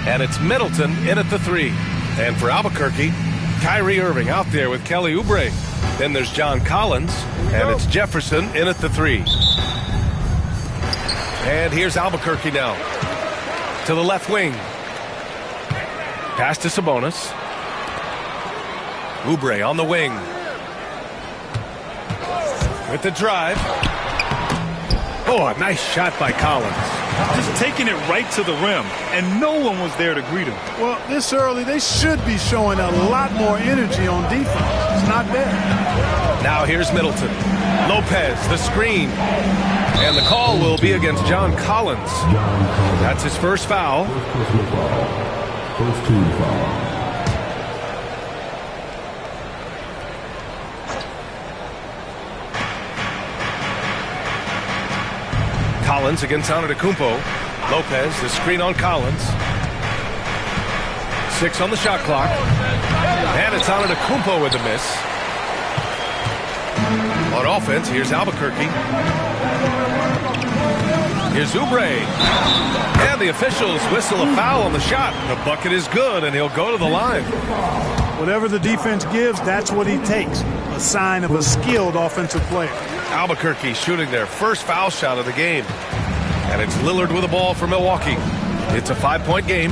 And it's Middleton in at the 3. And for Albuquerque, Kyrie Irving out there with Kelly Oubre. Then there's John Collins, and it's Jefferson in at the 3. And here's Albuquerque now. To the left wing. Pass to Sabonis. Oubre on the wing. With the drive. Oh, a nice shot by Collins. Just taking it right to the rim, and no one was there to greet him. Well, this early, they should be showing a lot more energy on defense. It's not there. Now here's Middleton. Lopez, the screen. And the call will be against John Collins. That's his first foul. First team foul. Collins against Antetokounmpo. Lopez, the screen on Collins. 6 on the shot clock. And it's Antetokounmpo with the miss. On offense, here's Albuquerque. Here's Oubre. And the officials whistle a foul on the shot. The bucket is good, and he'll go to the line. Whatever the defense gives, that's what he takes. A sign of a skilled offensive player. Albuquerque shooting their first foul shot of the game. And it's Lillard with the ball for Milwaukee. It's a 5-point game.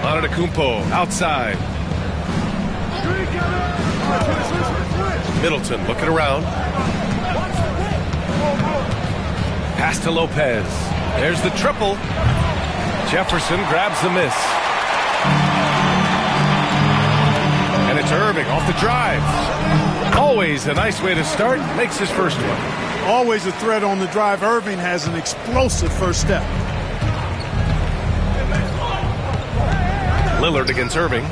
Antetokounmpo outside. Middleton looking around. Pass to Lopez. There's the triple. Jefferson grabs the miss. And it's Irving off the drive. Always a nice way to start. Makes his first one. Always a threat on the drive. Irving has an explosive first step. Lillard against Irving.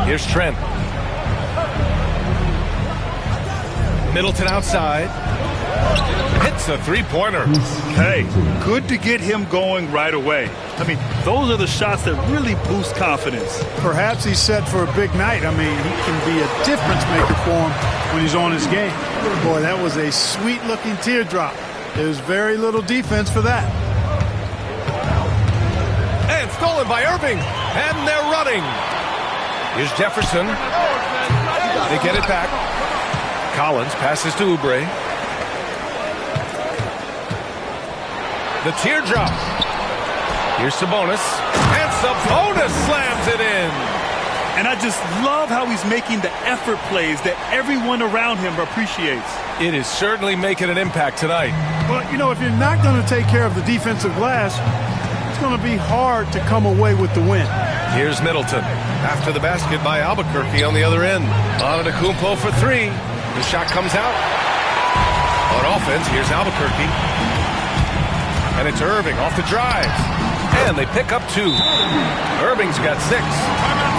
Here's Trent. Middleton outside. Hits a three-pointer. Hey, good to get him going right away. I mean, those are the shots that really boost confidence. Perhaps he's set for a big night. I mean, he can be a difference maker for him when he's on his game. Boy, that was a sweet-looking teardrop. There's very little defense for that. And stolen by Irving. And they're running. Here's Jefferson. They get it back. Collins passes to Oubre. The teardrop. Here's Sabonis. And Sabonis slams it in. And I just love how he's making the effort plays that everyone around him appreciates. It is certainly making an impact tonight. Well, you know, if you're not going to take care of the defensive glass, it's going to be hard to come away with the win. Here's Middleton. After the basket by Albuquerque on the other end. Antetokounmpo for 3. The shot comes out. On offense, here's Albuquerque. And it's Irving off the drive. And they pick up 2. Irving's got 6.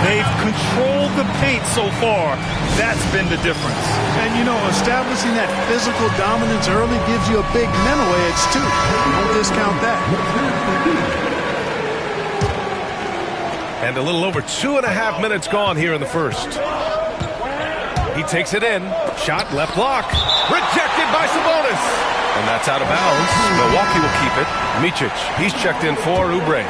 They've controlled the paint so far. That's been the difference. And, you know, establishing that physical dominance early gives you a big mental edge, too. Don't discount that. And a little over 2.5 minutes gone here in the first. He takes it in. Shot left block. Rejected by Sabonis. And that's out of bounds. Milwaukee will keep it. Micic, he's checked in for Oubre.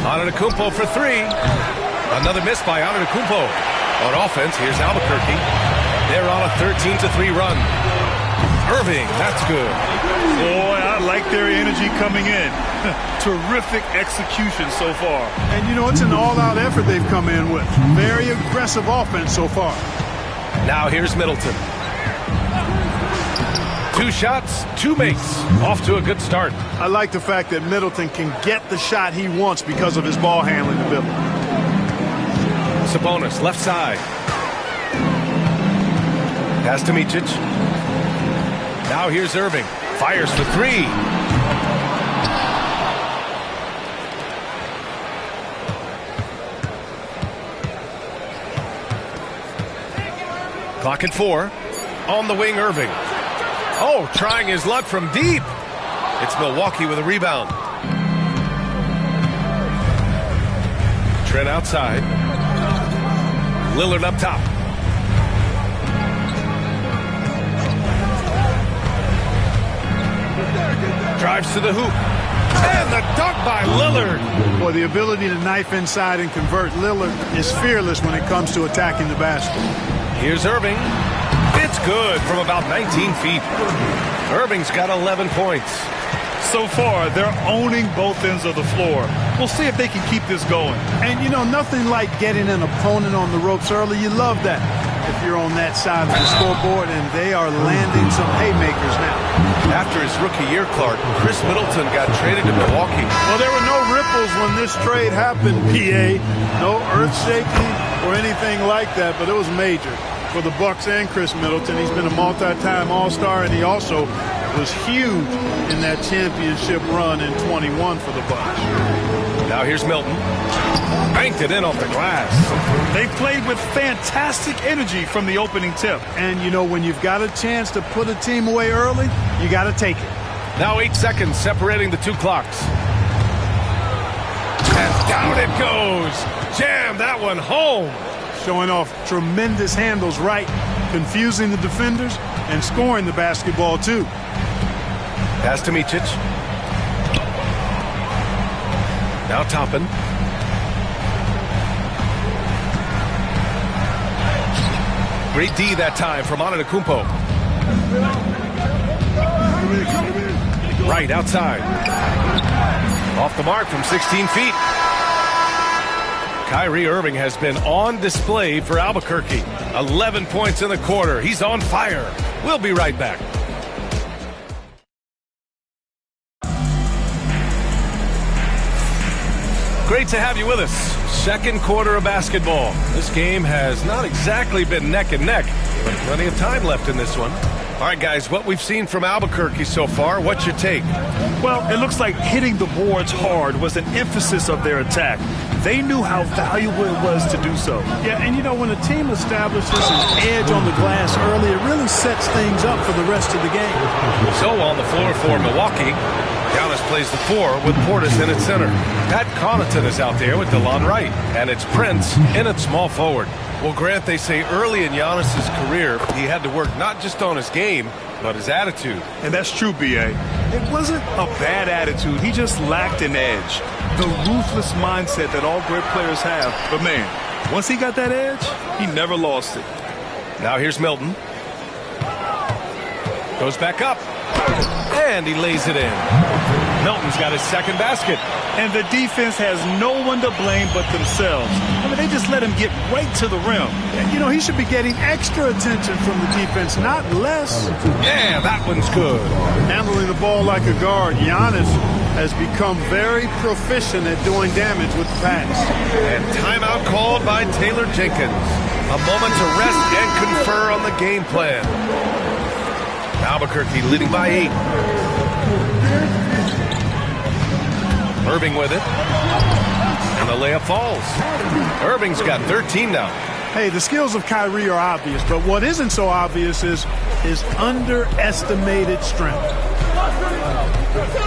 Antetokounmpo for 3. Another miss by Antetokounmpo. On offense, here's Albuquerque. They're on a 13-3 run. Irving, that's good. Boy, I like their energy coming in. Terrific execution so far. And, you know, it's an all-out effort they've come in with. Very aggressive offense so far. Now here's Middleton. 2 shots, 2 makes. Off to a good start. I like the fact that Middleton can get the shot he wants because of his ball handling ability. Sabonis, left side. Pass to Micic. Now here's Irving. Fires for 3. Clock at 4. On the wing, Irving. Oh, trying his luck from deep. It's Milwaukee with a rebound. Trent outside. Lillard up top. Drives to the hoop. And the dunk by Lillard. Boy, the ability to knife inside and convert. Lillard is fearless when it comes to attacking the basket. Here's Irving. It's good from about 19 feet. Irving's got 11 points. So far, they're owning both ends of the floor. We'll see if they can keep this going. And, you know, nothing like getting an opponent on the ropes early. You love that if you're on that side of the scoreboard, and they are landing some haymakers now. After his rookie year, Clark, Chris Middleton got traded to Milwaukee. Well, there were no ripples when this trade happened, PA. No earth-shaking or anything like that, but it was major for the Bucks and Chris Middleton. He's been a multi-time All-Star, and he also was huge in that championship run in 21 for the Bucks. Now here's Milton. Banked it in off the glass. They played with fantastic energy from the opening tip. And, you know, when you've got a chance to put a team away early, you got to take it. Now 8 seconds separating the two clocks. And down it goes. Jam that one home. Showing off tremendous handles right, confusing the defenders, and scoring the basketball, too. Pass to Micic. Now Toppin. Great D that time from Antetokounmpo. Right outside. Off the mark from 16 feet. Kyrie Irving has been on display for Albuquerque. 11 points in the quarter. He's on fire. We'll be right back. Great to have you with us. Second quarter of basketball. This game has not exactly been neck and neck, but plenty of time left in this one. All right, guys, what we've seen from Albuquerque so far, what's your take? Well, it looks like hitting the boards hard was an emphasis of their attack. They knew how valuable it was to do so. Yeah, and you know, when a team establishes an edge on the glass early, it really sets things up for the rest of the game. So on the floor for Milwaukee, Giannis plays the 4 with Portis in its center. Pat Connaughton is out there with DeLon Wright, and it's Prince in at small forward. Well, Grant, they say early in Giannis's career, he had to work not just on his game, but his attitude. And that's true, B.A. It wasn't a bad attitude. He just lacked an edge. The ruthless mindset that all great players have. But, man, once he got that edge, he never lost it. Now here's Milton. Goes back up. And he lays it in. Milton's got his second basket. And the defense has no one to blame but themselves. I mean, they just let him get right to the rim. And, you know, he should be getting extra attention from the defense, not less. Yeah, that one's good. Handling the ball like a guard, Giannis has become very proficient at doing damage with the pass. And timeout called by Taylor Jenkins. A moment to rest and confer on the game plan. Albuquerque leading by 8. Irving with it. And the layup falls. Irving's got 13 now. Hey, the skills of Kyrie are obvious, but what isn't so obvious is his underestimated strength.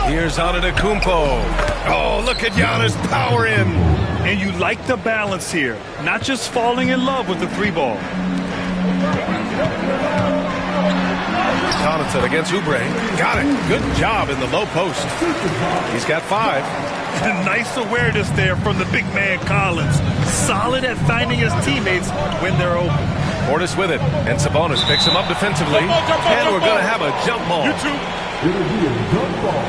Here's Antetokounmpo. Oh, look at Giannis power in. And you like the balance here. Not just falling in love with the 3-ball. Connaughton against Oubre. Got it. Good job in the low post. He's got 5. Nice awareness there from the big man Collins. Solid at finding his teammates when they're open. Portis with it. And Sabonis picks him up defensively. And we're going to have a jump ball. It'll be a jump ball.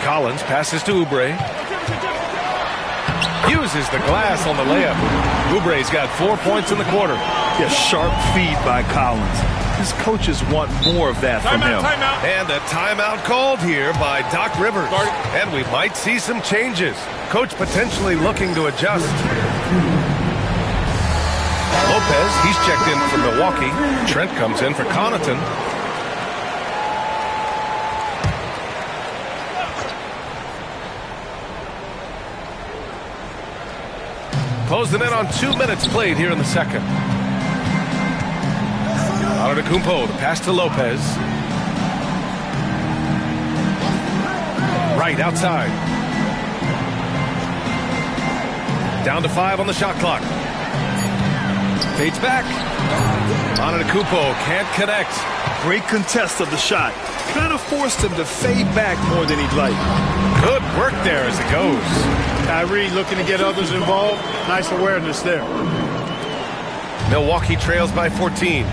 Collins passes to Oubre. Uses the glass on the layup. Oubre's got 4 points in the quarter. A sharp feed by Collins. His coaches want more of that from him. And a timeout called here by Doc Rivers. And we might see some changes. Coach potentially looking to adjust. Lopez, he's checked in for Milwaukee. Trent comes in for Connaughton. Closing in on 2 minutes played here in the second. Antetokounmpo, the pass to Lopez. Right outside. Down to 5 on the shot clock. Fades back. Antetokounmpo can't connect. Great contest of the shot. Kind of forced him to fade back more than he'd like. Good work there as it goes. Kyrie looking to get others involved. Nice awareness there. Milwaukee trails by 14.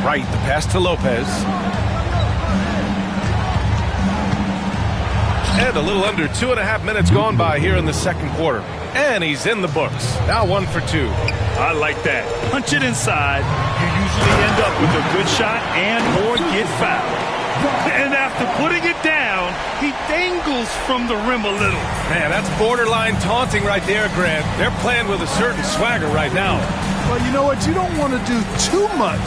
Right, the pass to Lopez. And a little under 2.5 minutes gone by here in the second quarter. And he's in the books. Now 1 for 2. I like that. Punch it inside. You usually end up with a good shot and or get fouled. And after putting it down, he dangles from the rim a little. Man, that's borderline taunting right there, Grant. They're playing with a certain swagger right now. Well, you know what? You don't want to do too much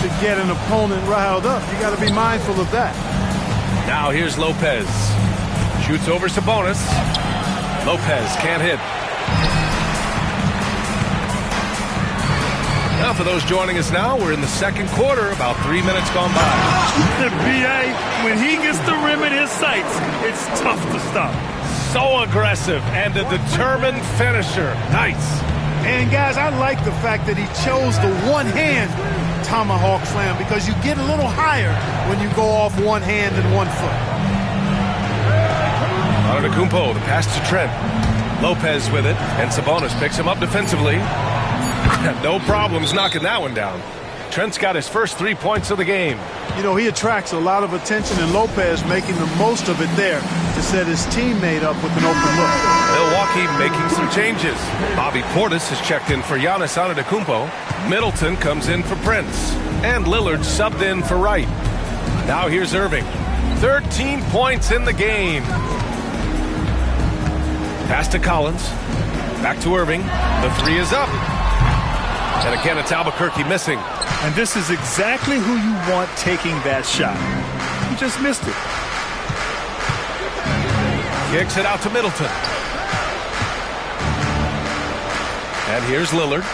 to get an opponent riled up. You got to be mindful of that. Now here's Lopez. Shoots over Sabonis. Lopez can't hit. Now for those joining us now, we're in the second quarter, about 3 minutes gone by. The BA, when he gets the rim in his sights, it's tough to stop. So aggressive and a determined finisher. Nice. And guys, I like the fact that he chose the one-hand tomahawk slam because you get a little higher when you go off one hand and 1 foot. Antetokounmpo, the pass to Trent. Lopez with it, and Sabonis picks him up defensively. No problems knocking that one down. Trent's got his first 3 points of the game. You know, he attracts a lot of attention, and Lopez making the most of it there to set his teammate up with an open look. Milwaukee making some changes. Bobby Portis has checked in for Giannis Antetokounmpo. Middleton comes in for Prince. And Lillard subbed in for Wright. Now here's Irving. 13 points in the game. Pass to Collins. Back to Irving. The 3 is up. And again, it's Albuquerque missing. And this is exactly who you want taking that shot. He just missed it. Kicks it out to Middleton. And here's Lillard.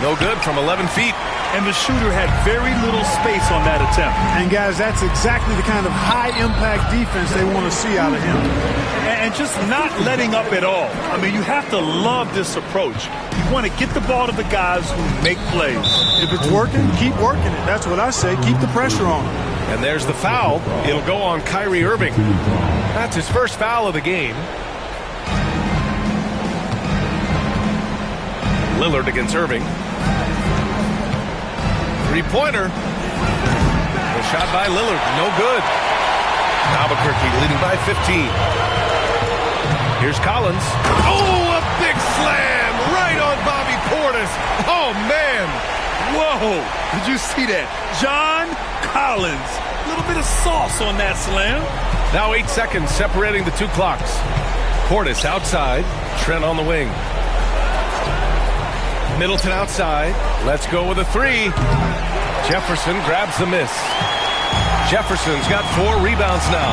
No good from 11 feet. And the shooter had very little space on that attempt. And guys, that's exactly the kind of high-impact defense they want to see out of him. And just not letting up at all. I mean, you have to love this approach. You want to get the ball to the guys who make plays. If it's working, keep working it. That's what I say. Keep the pressure on him. And there's the foul. It'll go on Kyrie Irving. That's his first foul of the game. Lillard against Irving. Three-pointer. The shot by Lillard. No good. Albuquerque leading by 15. Here's Collins. Oh, a big slam right on Bobby Portis. Oh, man. Whoa. Did you see that? John Collins. A little bit of sauce on that slam. Now 8 seconds separating the 2 clocks. Portis outside. Trent on the wing. Middleton outside. Let's go with a 3. Jefferson grabs the miss. Jefferson's got 4 rebounds now.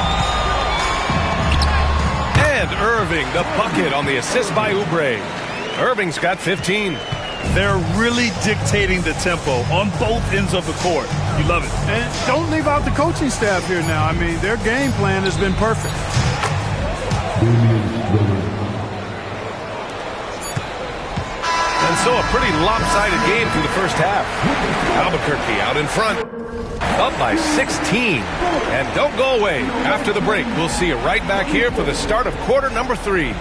And Irving, the bucket on the assist by Oubre. Irving's got 15. They're really dictating the tempo on both ends of the court. You love it. And don't leave out the coaching staff here now. I mean, their game plan has been perfect. And so a pretty lopsided game through the first half. Albuquerque out in front. Up by 16. And don't go away. After the break, we'll see you right back here for the start of quarter number 3.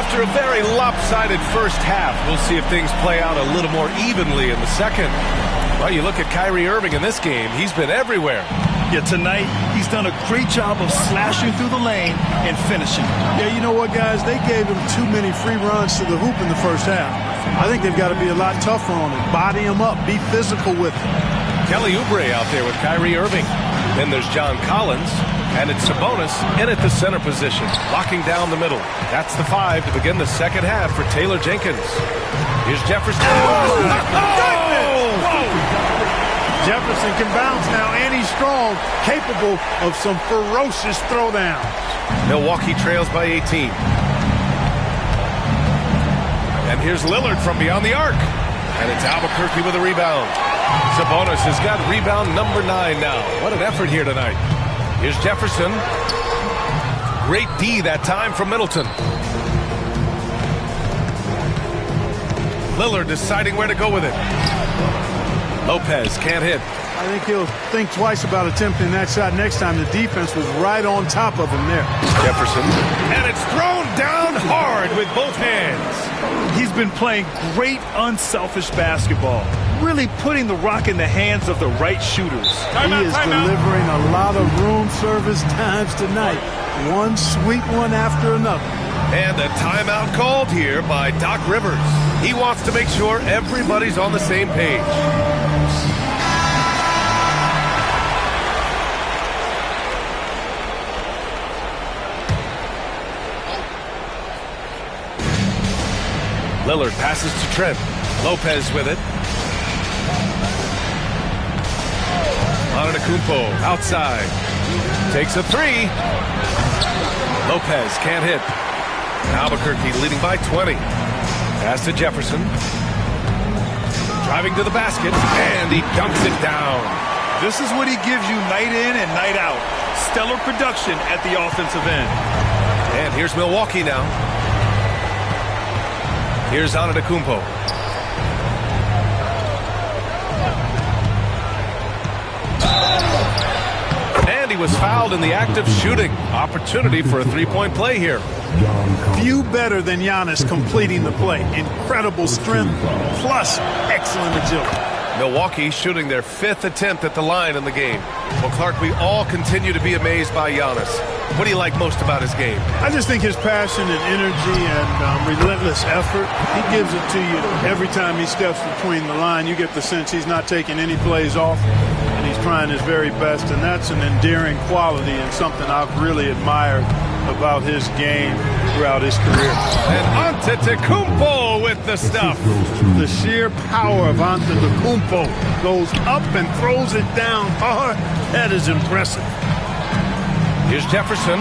After a very lopsided first half, we'll see if things play out a little more evenly in the second. Well, you look at Kyrie Irving in this game, he's been everywhere. Yeah, tonight, he's done a great job of slashing through the lane and finishing. Yeah, you know what, guys? They gave him too many free runs to the hoop in the first half. I think they've got to be a lot tougher on him. Body him up. Be physical with him. Kelly Oubre out there with Kyrie Irving. Then there's John Collins. And it's Sabonis in at the center position, locking down the middle. That's the 5 to begin the second half for Taylor Jenkins. Here's Jefferson. Jefferson can bounce now, and he's strong, capable of some ferocious throwdowns. Milwaukee trails by 18. And here's Lillard from beyond the arc. And it's Albuquerque with a rebound. Sabonis has got rebound number 9 now. What an effort here tonight. Here's Jefferson. Great D that time from Middleton. Lillard deciding where to go with it. Lopez can't hit. I think he'll think twice about attempting that shot next time. The defense was right on top of him there. Jefferson. And it's thrown down hard with both hands. He's been playing great unselfish basketball, really putting the rock in the hands of the right shooters. He is delivering a lot of room service times tonight. One sweet one after another. And a timeout called here by Doc Rivers. He wants to make sure everybody's on the same page. Lillard passes to Trent. Lopez with it. Antetokounmpo outside. Takes a 3. Lopez can't hit. Albuquerque leading by 20. Pass to Jefferson. Driving to the basket, and he dunks it down. This is what he gives you night in and night out. Stellar production at the offensive end. And here's Milwaukee now. Here's Antetokounmpo. And he was fouled in the act of shooting. Opportunity for a three-point play here. Few better than Giannis completing the play. Incredible strength, plus excellent agility. Milwaukee shooting their 5th attempt at the line in the game. Well, Clark, we all continue to be amazed by Giannis. What do you like most about his game? I just think his passion and energy and relentless effort, he gives it to you every time he steps between the line. You get the sense he's not taking any plays off, and he's trying his very best, and that's an endearing quality and something I've really admired about his game throughout his career. And Antetokounmpo with the stuff. The sheer power of Antetokounmpo goes up and throws it down hard. That is impressive. Here's Jefferson.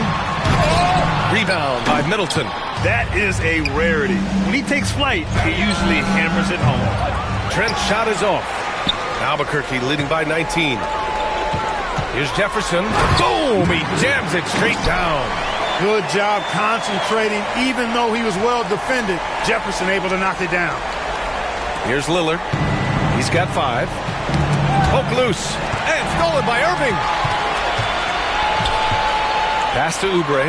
Rebound by Middleton. That is a rarity. When he takes flight, he usually hammers it home. Trent's shot is off. Albuquerque leading by 19. Here's Jefferson. Boom! He jams it straight down. Good job concentrating. Even though he was well defended, Jefferson able to knock it down. Here's Lillard. He's got 5. Poke loose. And stolen by Irving. Pass to Oubre.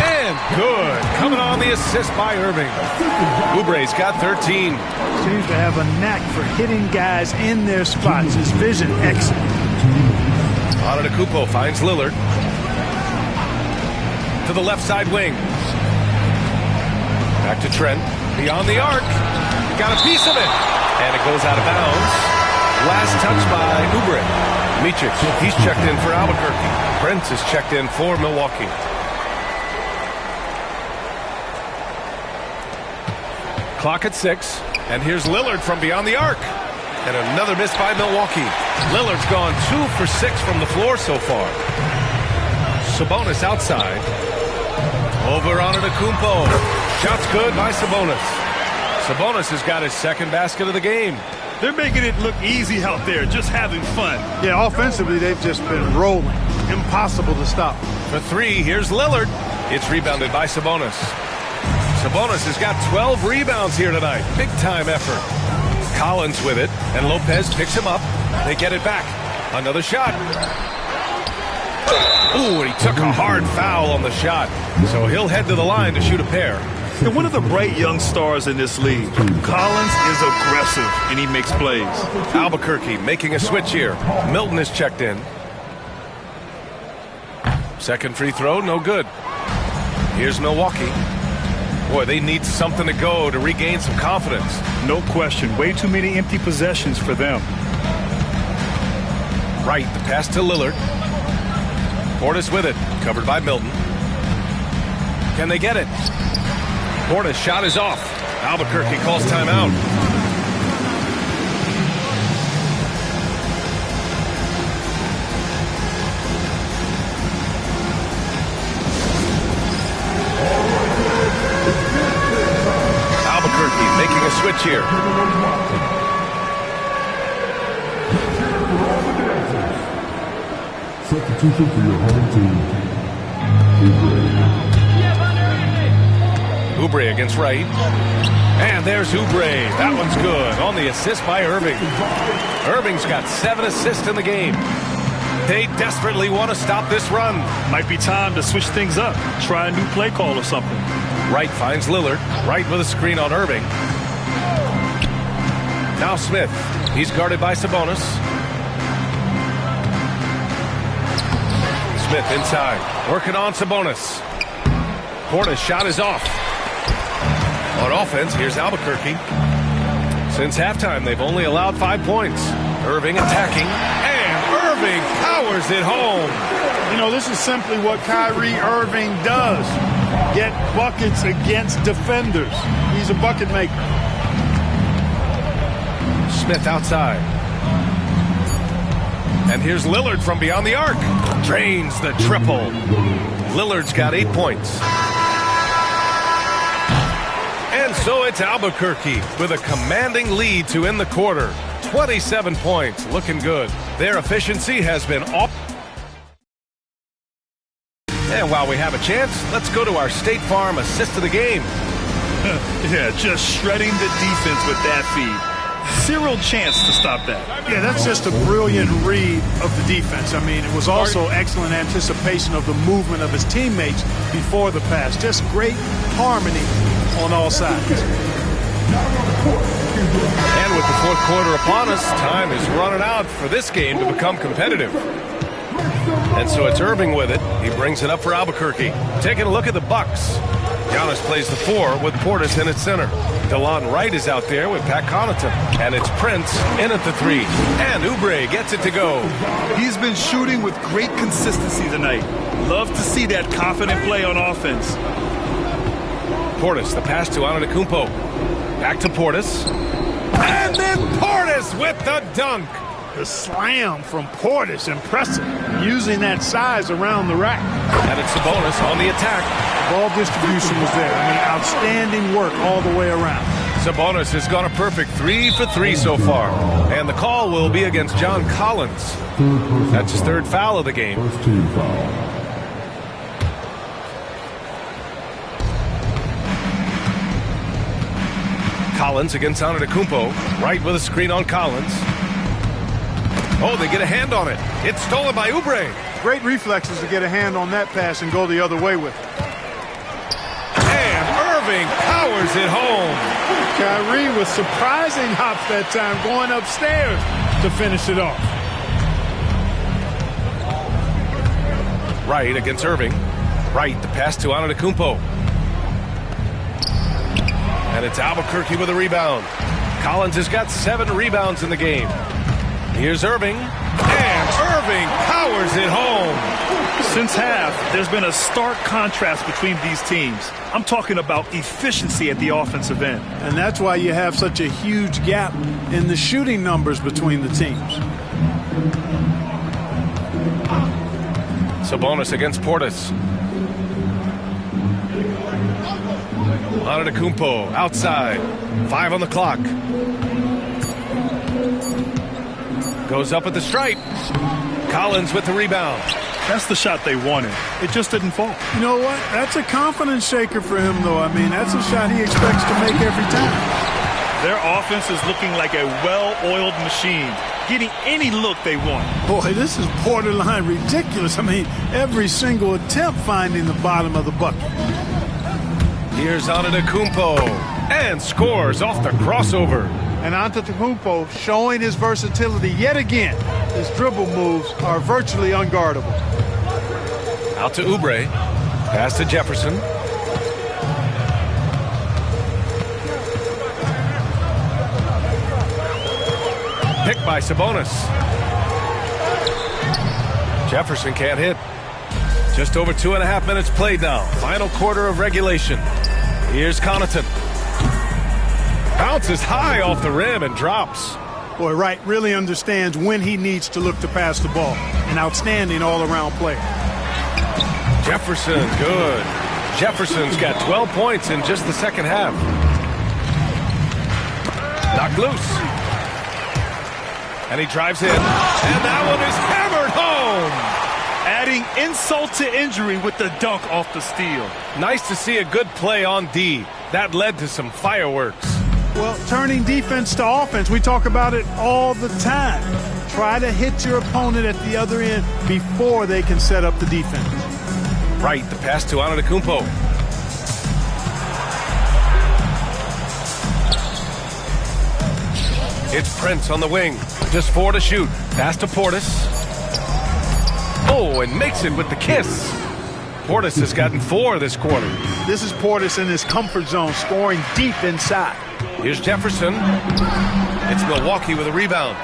And good. Coming on the assist by Irving. Oubre's got 13. Seems to have a knack for hitting guys in their spots. His vision excellent. Antetokounmpo finds Lillard. To the left side wing. Back to Trent. Beyond the arc. Got a piece of it. And it goes out of bounds. Last touch by Oubre. Micic, he's checked in for Albuquerque. Prince is checked in for Milwaukee. Clock at 6. And here's Lillard from beyond the arc. And another miss by Milwaukee. Lillard's gone 2 for 6 from the floor so far. Sabonis outside. Over on Antetokounmpo. Shot's good by Sabonis. Sabonis has got his 2nd basket of the game. They're making it look easy out there, just having fun. Yeah, offensively, they've just been rolling. Impossible to stop. For 3, here's Lillard. It's rebounded by Sabonis. Sabonis has got 12 rebounds here tonight. Big-time effort. Collins with it, and Lopez picks him up. They get it back. Another shot. Ooh, and he took a hard foul on the shot. So he'll head to the line to shoot a pair. And one of the bright young stars in this league. Collins is aggressive, and he makes plays. Albuquerque making a switch here. Milton is checked in. Second free throw, no good. Here's Milwaukee. Boy, they need something to go to regain some confidence. No question. Way too many empty possessions for them. Right, the pass to Lillard. Portis with it, covered by Milton. Can they get it? Portis' shot is off. Albuquerque calls timeout. Albuquerque making a switch here. Substitution for your home team. Oubre against Wright. And there's Oubre. That one's good on the assist by Irving. Irving's got 7 assists in the game. They desperately want to stop this run. Might be time to switch things up. Try a new play call or something. Wright finds Lillard. Wright with a screen on Irving. Now Smith. He's guarded by Sabonis. Smith inside. Working on Sabonis. Portis' shot is off. On offense, here's Albuquerque. Since halftime, they've only allowed 5 points. Irving attacking. And Irving powers it home. You know, this is simply what Kyrie Irving does. Get buckets against defenders. He's a bucket maker. Smith outside. And here's Lillard from beyond the arc. Drains the triple. Lillard's got 8 points. And so it's Albuquerque with a commanding lead to end the quarter. 27 points, looking good. Their efficiency has been off. And while we have a chance, let's go to our State Farm assist of the game. Yeah, just shredding the defense with that feed. Zero chance to stop that. Yeah, that's just a brilliant read of the defense. I mean, it was also excellent anticipation of the movement of his teammates before the pass. Just great harmony on all sides. And with the fourth quarter upon us, time is running out for this game to become competitive. And so it's Irving with it. He brings it up for Albuquerque. Taking a look at the Bucks. Giannis plays the 4 with Portis in at center. DeLon Wright is out there with Pat Connaughton. And it's Prince in at the 3. And Oubre gets it to go. He's been shooting with great consistency tonight. Love to see that confident play on offense. Portis, the pass to Antetokounmpo. Back to Portis. And then Portis with the dunk. The slam from Portis, impressive. Using that size around the rack. And it's Sabonis on the attack. Ball distribution was there. I mean, outstanding work all the way around. Sabonis has gone a perfect 3 for 3 so far. And the call will be against John Collins. That's his 3rd foul of the game. First team foul. Collins against Antetokounmpo. Right with a screen on Collins. Oh, they get a hand on it. It's stolen by Oubre. Great reflexes to get a hand on that pass and go the other way with it. And Irving powers it home. Kyrie with surprising hops that time, going upstairs to finish it off. Wright against Irving. Wright, the pass to Antetokounmpo. And it's Albuquerque with a rebound. Collins has got 7 rebounds in the game. Here's Irving. And Irving powers it home. Since half, there's been a stark contrast between these teams. I'm talking about efficiency at the offensive end. And that's why you have such a huge gap in the shooting numbers between the teams. Sabonis against Portis. Antetokounmpo outside. 5 on the clock. Goes up at the stripe. Collins with the rebound. That's the shot they wanted. It just didn't fall. You know what? That's a confidence shaker for him, though. I mean, that's a shot he expects to make every time. Their offense is looking like a well-oiled machine, getting any look they want. Boy, this is borderline ridiculous. I mean, every single attempt finding the bottom of the bucket. Here's Antetokounmpo. And scores off the crossover. And Antetokounmpo showing his versatility yet again. His dribble moves are virtually unguardable. Out to Oubre. Pass to Jefferson. Picked by Sabonis. Jefferson can't hit. Just over 2.5 minutes played now. Final quarter of regulation. Here's Connaughton. Bounces high off the rim and drops. Boy, Wright really understands when he needs to look to pass the ball. An outstanding all-around player. Jefferson, good. Jefferson's got 12 points in just the second half. Knocked loose. And he drives in. And that one is hammered home. Adding insult to injury with the dunk off the steal. Nice to see a good play on D. That led to some fireworks. Well, turning defense to offense, we talk about it all the time. Try to hit your opponent at the other end before they can set up the defense. Right, the pass to Antetokounmpo. It's Prince on the wing. Just 4 to shoot. Pass to Portis. Oh, and makes it with the kiss. Portis has gotten 4 this quarter. This is Portis in his comfort zone, scoring deep inside. Here's Jefferson. It's Milwaukee with a rebound.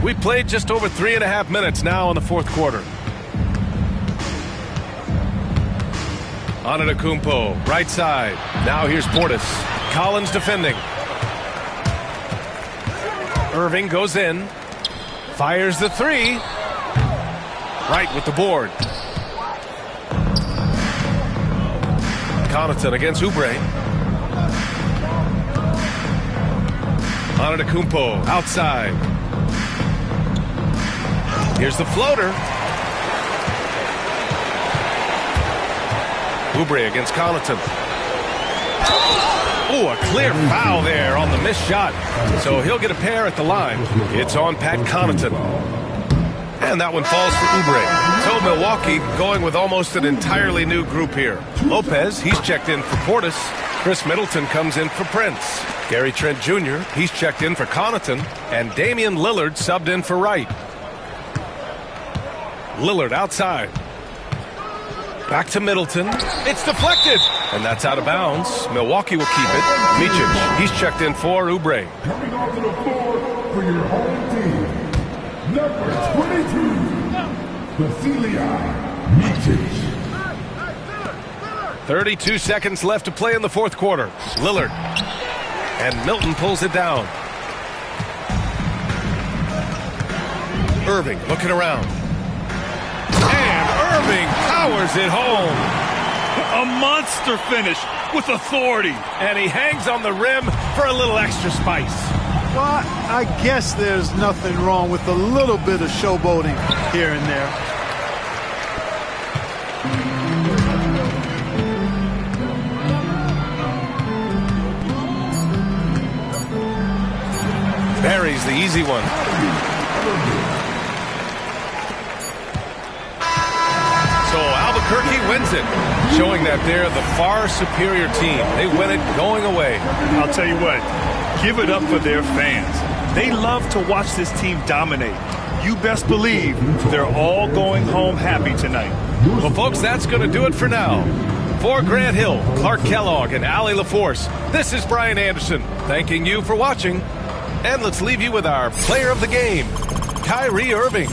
We played just over 3.5 minutes now in the fourth quarter. Antetokounmpo, right side. Now here's Portis. Collins defending. Irving goes in. Fires the 3. Right with the board. Connaughton against Oubre. Antetokounmpo outside. Here's the floater. Oubre against Connaughton. Oh, a clear foul there on the missed shot. So he'll get a pair at the line. It's on Pat Connaughton. And that one falls for Oubre. So Milwaukee going with almost an entirely new group here. Lopez, he's checked in for Portis. Chris Middleton comes in for Prince. Gary Trent Jr., he's checked in for Connaughton. And Damian Lillard subbed in for Wright. Lillard outside. Back to Middleton. It's deflected. And that's out of bounds. Milwaukee will keep it. Micic, he's checked in for Oubre. Coming onto the floor for your home team, number 22, Vasilia Micic. 32 seconds left to play in the fourth quarter. Lillard. And Milton pulls it down. Irving looking around. And Irving powers it home. A monster finish with authority. And he hangs on the rim for a little extra spice. Well, I guess there's nothing wrong with a little bit of showboating here and there. Buries the easy one. So Albuquerque wins it, showing that they're the far superior team. They win it going away. I'll tell you what, give it up for their fans. They love to watch this team dominate. You best believe they're all going home happy tonight. Well, folks, that's going to do it for now. For Grant Hill, Clark Kellogg, and Allie LaForce, this is Brian Anderson, thanking you for watching. And let's leave you with our player of the game, Kyrie Irving.